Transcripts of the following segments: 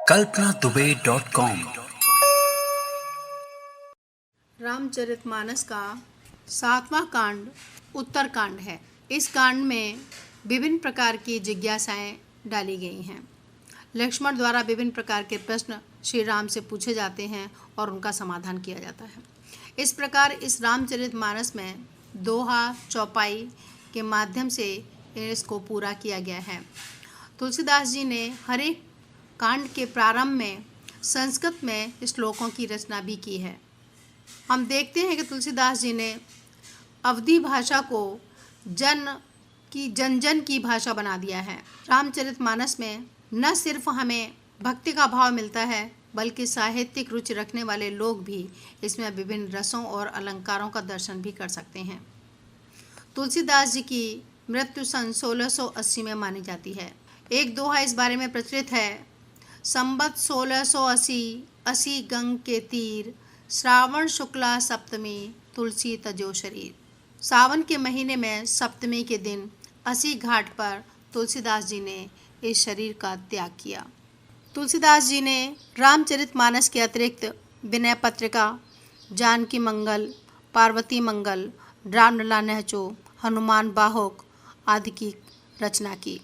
kalpanaDubey.com। Ramcharitmanas का 7वां कांड उत्तरकांड है। इस कांड में विभिन्न प्रकार की जिज्ञासाएं डाली गई हैं। लक्ष्मण द्वारा विभिन्न प्रकार के प्रश्न श्री राम से पूछे जाते हैं और उनका समाधान किया जाता है। इस प्रकार इस रामचरितमानस में दोहा चौपाई के माध्यम से इसको पूरा किया गया है। तुलसीदास जी ने हर एक कांड के प्रारंभ में संस्कृत में श्लोकों की रचना भी की है। हम देखते हैं कि तुलसीदास जी ने अवधी भाषा को जन जन की भाषा बना दिया है। रामचरितमानस में न सिर्फ हमें भक्ति का भाव मिलता है बल्कि साहित्यिक रुचि रखने वाले लोग भी इसमें विभिन्न रसों और अलंकारों का दर्शन भी कर सकते हैं। तुलसीदास जी की मृत्यु सन 1680 में मानी जाती है। एक दोहा इस बारे में प्रचलित है। संबत 1680 गंग के तीर, श्रावण शुक्ला सप्तमी तुलसी तजो शरीर। सावन के महीने में सप्तमी के दिन 80 घाट पर तुलसीदास जी ने इस शरीर का त्याग किया। तुलसीदास जी ने रामचरितमानस के अतिरिक्त विनय पत्रिका, जानकी मंगल, पार्वती मंगल, रामलला नहचो, हनुमान बाहुक आदि की रचना की।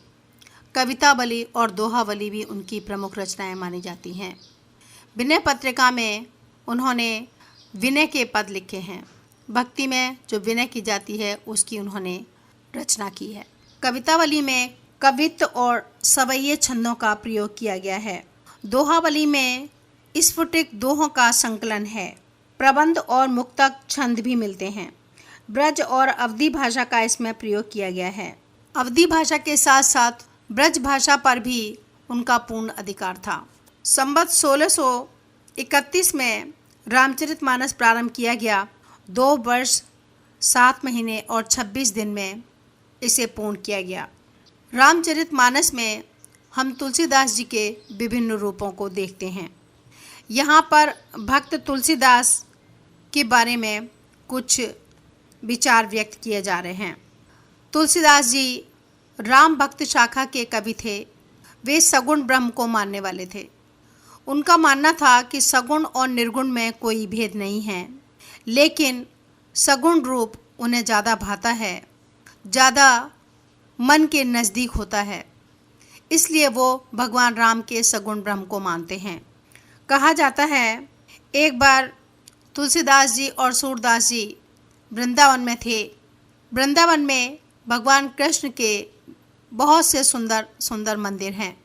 कवितावली और दोहावली भी उनकी प्रमुख रचनाएं मानी जाती हैं। विनय पत्रिका में उन्होंने विनय के पद लिखे हैं। भक्ति में जो विनय की जाती है उसकी उन्होंने रचना की है। कवितावली में कवित्व और सवैये छंदों का प्रयोग किया गया है। दोहावली में स्फुटित दोहों का संकलन है। प्रबंध और मुक्तक छंद भी मिलते हैं। ब्रज और अवधी भाषा का इसमें प्रयोग किया गया है। अवधी भाषा के साथ साथ ब्रज भाषा पर भी उनका पूर्ण अधिकार था। संबत 1631 में रामचरितमानस प्रारंभ किया गया। 2 वर्ष 7 महीने और 26 दिन में इसे पूर्ण किया गया। रामचरितमानस में हम तुलसीदास जी के विभिन्न रूपों को देखते हैं। यहाँ पर भक्त तुलसीदास के बारे में कुछ विचार व्यक्त किए जा रहे हैं। तुलसीदास जी राम भक्त शाखा के कवि थे। वे सगुण ब्रह्म को मानने वाले थे। उनका मानना था कि सगुण और निर्गुण में कोई भेद नहीं है, लेकिन सगुण रूप उन्हें ज़्यादा भाता है, ज़्यादा मन के नज़दीक होता है। इसलिए वो भगवान राम के सगुण ब्रह्म को मानते हैं। कहा जाता है एक बार तुलसीदास जी और सूरदास जी वृंदावन में थे। वृंदावन में भगवान कृष्ण के बहुत से सुंदर सुंदर मंदिर हैं।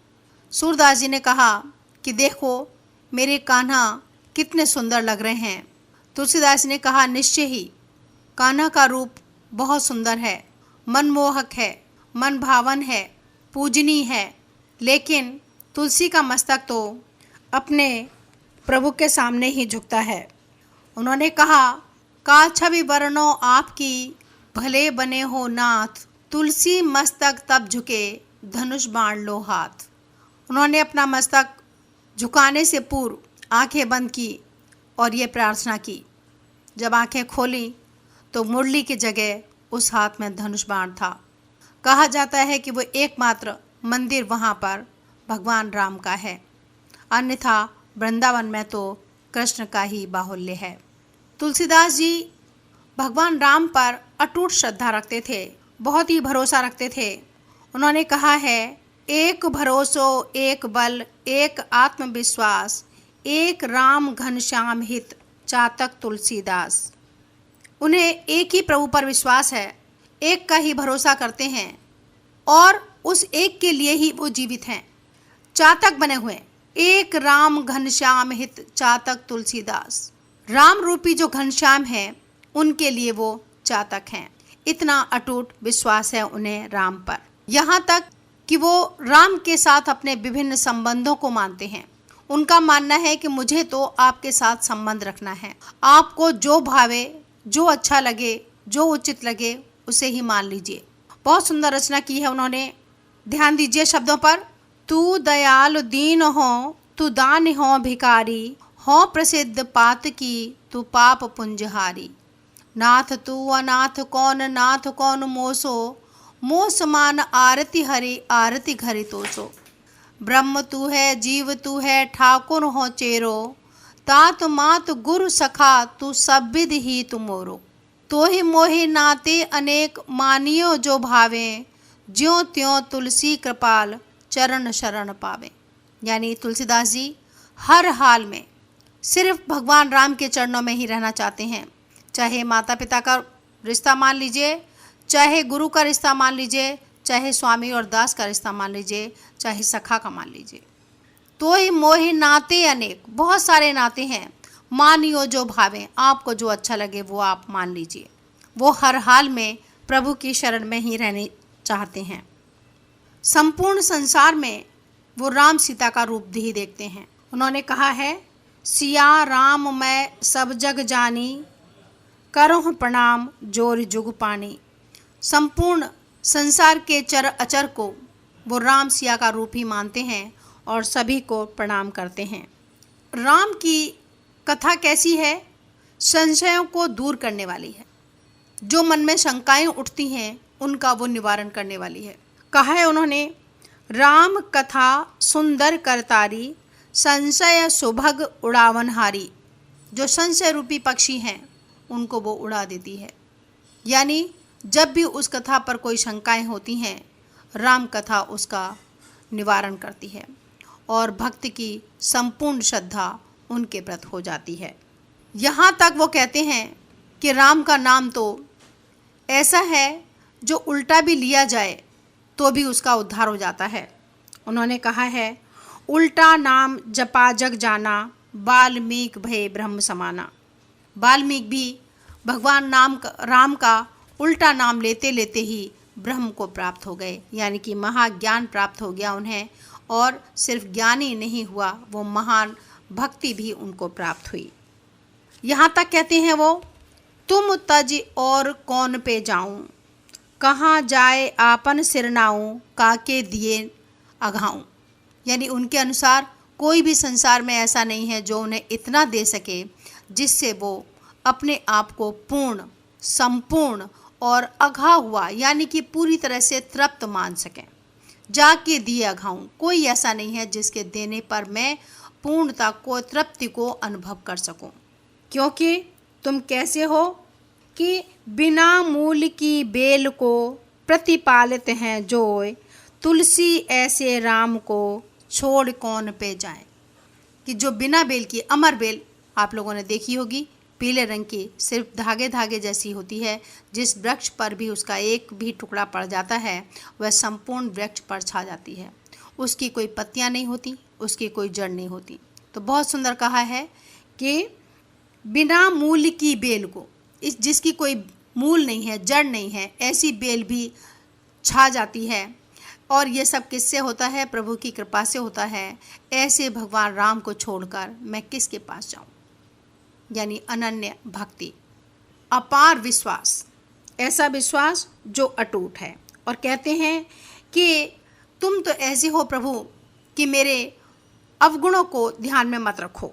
सूरदास जी ने कहा कि देखो मेरे कान्हा कितने सुंदर लग रहे हैं। तुलसीदास जी ने कहा निश्चय ही कान्हा का रूप बहुत सुंदर है, मनमोहक है, मन भावन है, पूजनीय है, लेकिन तुलसी का मस्तक तो अपने प्रभु के सामने ही झुकता है। उन्होंने कहा का छवि वर्णो आपकी, भले बने हो नाथ, तुलसी मस्तक तब झुके, धनुष बाण लो हाथ। उन्होंने अपना मस्तक झुकाने से पूर्व आंखें बंद की और ये प्रार्थना की। जब आंखें खोली तो मुरली की जगह उस हाथ में धनुष बाण था। कहा जाता है कि वो एकमात्र मंदिर वहाँ पर भगवान राम का है, अन्यथा वृंदावन में तो कृष्ण का ही बाहुल्य है। तुलसीदास जी भगवान राम पर अटूट श्रद्धा रखते थे, बहुत ही भरोसा रखते थे। उन्होंने कहा है एक भरोसो एक बल एक आत्मविश्वास, एक राम घनश्याम हित चातक तुलसीदास। उन्हें एक ही प्रभु पर विश्वास है, एक का ही भरोसा करते हैं और उस एक के लिए ही वो जीवित हैं, चातक बने हुए। एक राम घनश्याम हित चातक तुलसीदास। राम रूपी जो घनश्याम है उनके लिए वो चातक हैं। इतना अटूट विश्वास है उन्हें राम पर, यहाँ तक कि वो राम के साथ अपने विभिन्न संबंधों को मानते हैं। उनका मानना है कि मुझे तो आपके साथ संबंध रखना है, आपको जो भावे, जो अच्छा लगे, जो उचित लगे उसे ही मान लीजिए। बहुत सुंदर रचना की है उन्होंने। ध्यान दीजिए शब्दों पर। तू दयालु दीन हो, तू दान हो भिकारी, हो प्रसिद्ध पात की, तू पाप पुंजहारी। नाथ तू अनाथ कौन, नाथ कौन मोसो, मोस मान आरती हरि, आरती घरि तोसो। ब्रह्म तू है, जीव तू है, ठाकुर हो चेरो, तात मात गुरु सखा, तू सब विद ही तुमोरो। तो ही मोहि नाते अनेक, मानियो जो भावे, ज्यों त्यों तुलसी कृपाल, चरण शरण पावे। यानी तुलसीदास जी हर हाल में सिर्फ भगवान राम के चरणों में ही रहना चाहते हैं। चाहे माता पिता का रिश्ता मान लीजिए, चाहे गुरु का रिश्ता मान लीजिए, चाहे स्वामी और दास का रिश्ता मान लीजिए, चाहे सखा का मान लीजिए। तो ही मोहि नाते अनेक, बहुत सारे नाते हैं। मानियो जो भावे, आपको जो अच्छा लगे वो आप मान लीजिए। वो हर हाल में प्रभु की शरण में ही रहने चाहते हैं। संपूर्ण संसार में वो राम सीता का रूप ही देखते हैं। उन्होंने कहा है, सिया राम मैं सब जग जानी, करहु प्रणाम जोर जुग पानी। संपूर्ण संसार के चर अचर को वो राम सिया का रूप ही मानते हैं और सभी को प्रणाम करते हैं। राम की कथा कैसी है? संशयों को दूर करने वाली है। जो मन में शंकाएं उठती हैं उनका वो निवारण करने वाली है। कहा है उन्होंने, राम कथा सुंदर करतारी, संशय सुभग उड़ावनहारी। जो संशय रूपी पक्षी हैं उनको वो उड़ा देती है। यानी जब भी उस कथा पर कोई शंकाएं होती हैं, राम कथा उसका निवारण करती है और भक्त की संपूर्ण श्रद्धा उनके प्रति हो जाती है। यहाँ तक वो कहते हैं कि राम का नाम तो ऐसा है जो उल्टा भी लिया जाए तो भी उसका उद्धार हो जाता है। उन्होंने कहा है, उल्टा नाम जपा जग जाना, वाल्मीकि भय ब्रह्म समाना। वाल्मीकि भी भगवान राम का उल्टा नाम लेते लेते ही ब्रह्म को प्राप्त हो गए, यानी कि महाज्ञान प्राप्त हो गया उन्हें। और सिर्फ ज्ञान ही नहीं हुआ, वो महान भक्ति भी उनको प्राप्त हुई। यहाँ तक कहते हैं वो, तुम तज और कौन पे जाऊं, कहाँ जाए आपन सिरनाऊं, काके दिए अघाऊं। यानी उनके अनुसार कोई भी संसार में ऐसा नहीं है जो उन्हें इतना दे सके जिससे वो अपने आप को पूर्ण, संपूर्ण और अघा हुआ, यानी कि पूरी तरह से तृप्त मान सकें। जाके दिए अघाऊं, कोई ऐसा नहीं है जिसके देने पर मैं पूर्णता को, तृप्ति को अनुभव कर सकूं। क्योंकि तुम कैसे हो कि बिना मूल की बेल को प्रतिपालित हैं जोय, तुलसी ऐसे राम को छोड़ कौन पे जाए। कि जो बिना बेल की, अमर बेल आप लोगों ने देखी होगी, पीले रंग की, सिर्फ धागे धागे जैसी होती है। जिस वृक्ष पर भी उसका एक भी टुकड़ा पड़ जाता है वह संपूर्ण वृक्ष पर छा जाती है। उसकी कोई पत्तियां नहीं होती, उसकी कोई जड़ नहीं होती। तो बहुत सुंदर कहा है कि बिना मूल की बेल को, इस जिसकी कोई मूल नहीं है, जड़ नहीं है, ऐसी बेल भी छा जाती है। और ये सब किससे होता है? प्रभु की कृपा से होता है। ऐसे भगवान राम को छोड़कर मैं किसके पास जाऊं? यानी अनन्य भक्ति, अपार विश्वास, ऐसा विश्वास जो अटूट है। और कहते हैं कि तुम तो ऐसे हो प्रभु कि मेरे अवगुणों को ध्यान में मत रखो।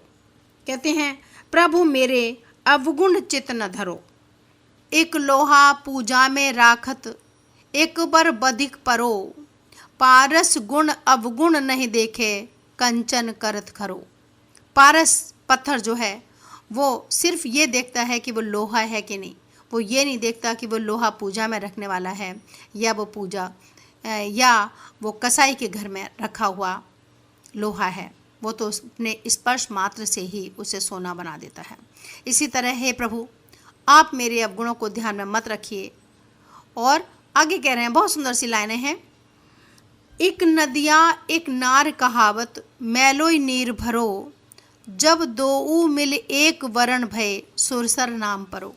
कहते हैं, प्रभु मेरे अवगुण चित न धरो, एक लोहा पूजा में राखत, एक बर बधिक परो, पारस गुण अवगुण नहीं देखे, कंचन करत खरो। पारस पत्थर जो है वो सिर्फ ये देखता है कि वो लोहा है कि नहीं। वो ये नहीं देखता कि वो लोहा पूजा में रखने वाला है या वो कसाई के घर में रखा हुआ लोहा है। वो तो अपने स्पर्श मात्र से ही उसे सोना बना देता है। इसी तरह हे प्रभु, आप मेरे अवगुणों को ध्यान में मत रखिए। और आगे कह रहे हैं, बहुत सुंदर सी लाइनें हैं, एक नदिया एक नार कहावत, मैलोई नीर भरो, जब दोऊ मिल एक वरण भय, सुरसर नाम परो।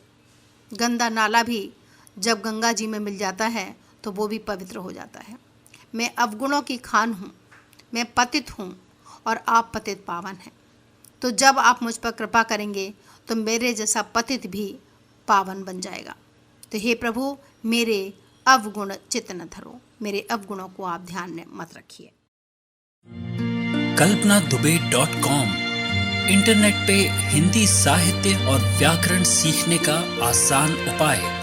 गंदा नाला भी जब गंगा जी में मिल जाता है तो वो भी पवित्र हो जाता है। मैं अवगुणों की खान हूँ, मैं पतित हूँ और आप पतित पावन हैं। तो जब आप मुझ पर कृपा करेंगे तो मेरे जैसा पतित भी पावन बन जाएगा। तो हे प्रभु, मेरे अवगुण चित्त न धरो, मेरे अवगुणों को आप ध्यान में मत रखिए। kalpanadube.com इंटरनेट पे हिंदी साहित्य और व्याकरण सीखने का आसान उपाय।